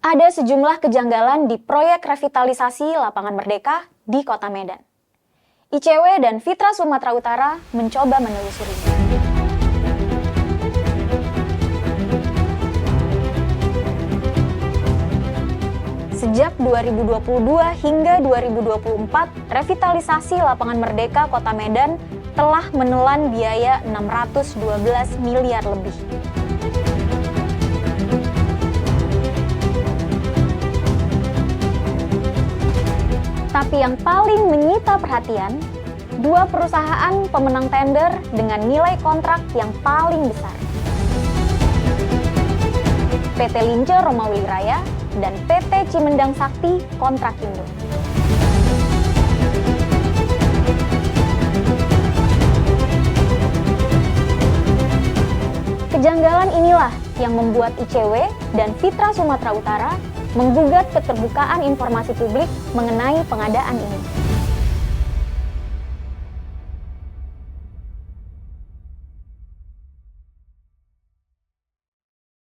Ada sejumlah kejanggalan di proyek revitalisasi Lapangan Merdeka di Kota Medan. ICW dan Fitra Sumatera Utara mencoba menelusurinya. Sejak 2022 hingga 2024, revitalisasi Lapangan Merdeka Kota Medan telah menelan biaya 612 miliar lebih. Tapi yang paling menyita perhatian, dua perusahaan pemenang tender dengan nilai kontrak yang paling besar. PT Lince Romawi Raya dan PT Cimendang Sakti Kontrakindo. Kejanggalan inilah yang membuat ICW dan Fitra Sumatera Utara menggugat keterbukaan informasi publik mengenai pengadaan ini.